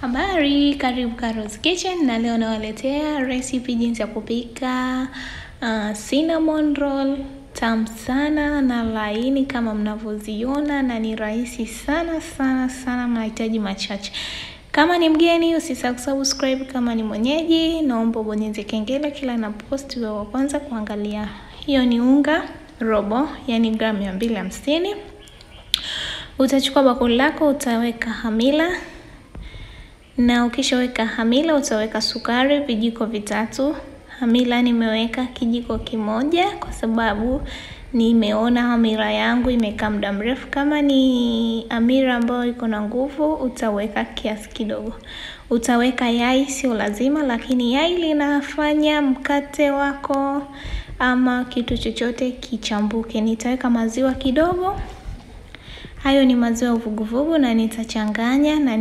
Habari, karibu Carol's Kitchen na leo nawaletea recipe jinsi ya kupika cinnamon roll tamu sana na laini kama mnavyoziona, na ni rahisi sana, mnahitaji machache. Kama ni mgeni usisahau kusubscribe, kama ni mwenyeji naomba ubonyeze kengele kila na post wewe wa kwanza kuangalia. Hiyo ni unga robo, yani gramu 250. Utachukua bakuli lako, utaweka hamira. Na ukishaweka hamira utaweka sukari vijiko vitatu. Hamira nimeweka kijiko kimoja kwa sababu nimeona hamira yangu imekaa muda mrefu. Kama ni hamira ambayo iko na nguvu utaweka kiasi kidogo. Utaweka yai, sio lazima, lakini yai linafanya mkate wako ama kitu chochote kichambuke. Nitaweka maziwa kidogo. Hayo ni maziwa uvuguvugu na nitachanganya na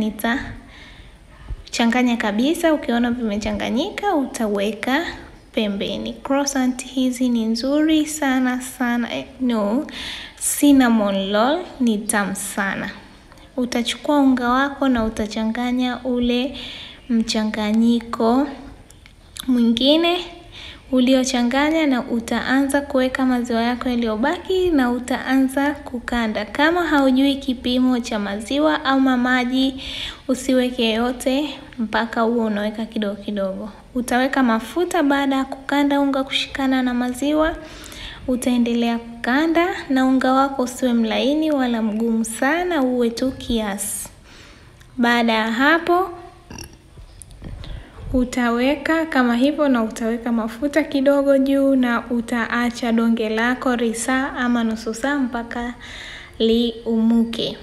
changanya kabisa. Ukiona vimechanganyika utaweka pembeni. Croissant hizi ni nzuri sana. Cinnamon roll ni tamu sana. Utachukua unga wako na utachanganya ule mchanganyiko mwingine uliochanganya, na utaanza kuweka maziwa yako yaliyobaki na utaanza kukanda. Kama haujui kipimo cha maziwa au maji usiweke yote mpaka huo unaweka kidogo kidogo. Utaweka mafuta baada ya kukanda unga kushikana na maziwa. Utaendelea kukanda na unga wako usiwe mlaini wala mgumu sana, uwe tu kiasi. Baada ya hapo utaweka kama hivyo na utaweka mafuta kidogo juu na utaacha donge lako risaa ama nusu saa mpaka liumuke.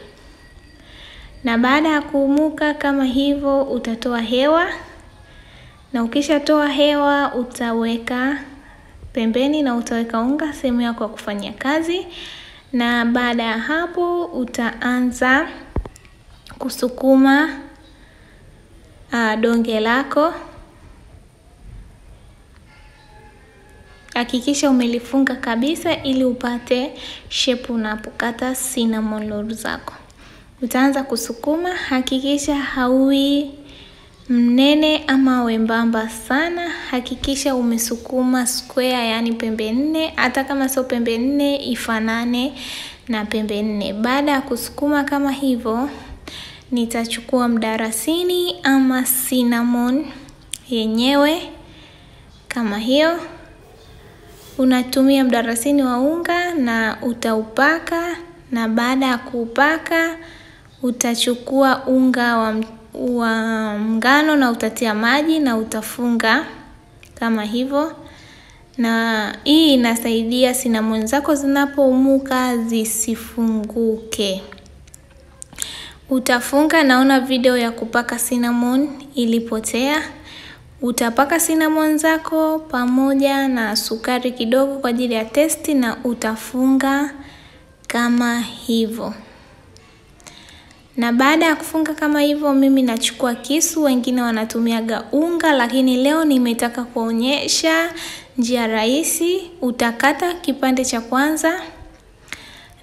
Na baada ya kuumuka kama hivyo utatoa hewa, na ukishatoa hewa utaweka pembeni na utaweka unga sehemu yako ya kufanya kazi. Na baada ya hapo utaanza kusukuma donge lako. Hakikisha umelifunga kabisa ili upate shape unapokata cinnamon roll zako. Utaanza kusukuma, hakikisha haui mnene ama wembamba sana. Hakikisha umesukuma square, yani pembe 4, hata kama sio pembe 4 ifanane na pembe 4. Baada ya kusukuma kama hivyo, nitachukua mdarasini ama cinnamon yenyewe kama hiyo. Unatumia mdarasini wa unga na utaupaka, na baada ya kuupaka utachukua unga wa ngano na utatia maji na utafunga kama hivyo. Na hii inasaidia cinnamon zako zinapoumuka zisifunguke. Utafunga, naona video ya kupaka cinnamon ilipotea. Utapaka cinnamon zako pamoja na sukari kidogo kwa ajili ya testi na utafunga kama hivyo. Na baada ya kufunga kama hivyo, mimi nachukua kisu, wengine wanatumiaga unga, lakini leo nimetaka kuonyesha njia rahisi. Utakata kipande cha kwanza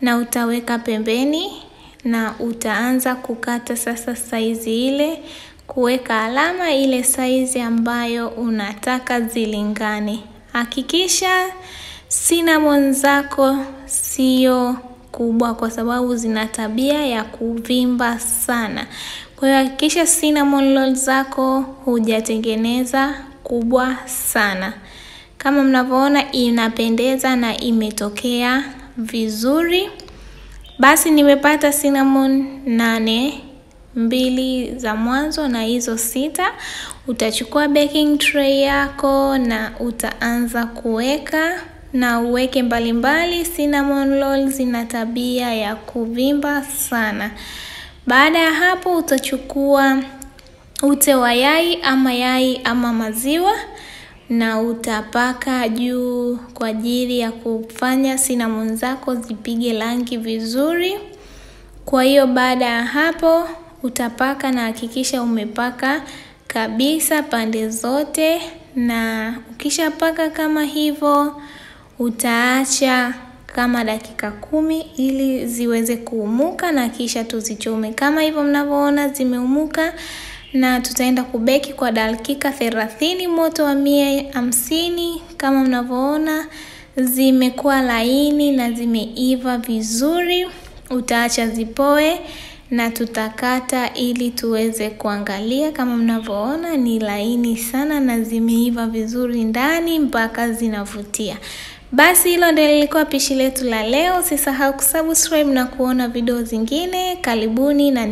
na utaweka pembeni na utaanza kukata sasa saizi ile, kuweka alama ile saizi ambayo unataka zilingane. Hakikisha cinnamon zako sio kubwa kwa sababu zina tabia ya kuvimba sana. Kwa hiyo hakikisha cinnamon roll zako hujatengeneza kubwa sana. Kama mnavyoona inapendeza na imetokea vizuri. Basi nimepata cinnamon 8, 2 za mwanzo na hizo 6. Utachukua baking tray yako na utaanza kuweka, na uweke mbalimbali. Cinnamon rolls zina tabia ya kuvimba sana. Baada ya hapo utachukua ute wa yai ama maziwa na utapaka juu kwa ajili ya kufanya cinnamon zako zipige rangi vizuri. Kwa hiyo baada ya hapo utapaka, na hakikisha umepaka kabisa pande zote, na ukishapaka kama hivyo utaacha kama dakika 10 ili ziweze kuumuka na kisha tuzichome. Kama hivyo mnavyoona zimeumuka na tutaenda kubeki kwa dakika 30 moto wa 150. Kama mnavyoona zimekuwa laini na zimeiva vizuri. Utaacha zipoe na tutakata ili tuweze kuangalia. Kama mnavyoona ni laini sana na zimeiva vizuri ndani mpaka zinavutia. Basi hilo ndio lilikuwa pishi letu la leo. Usisahau kusubscribe na kuona video zingine. Karibuni na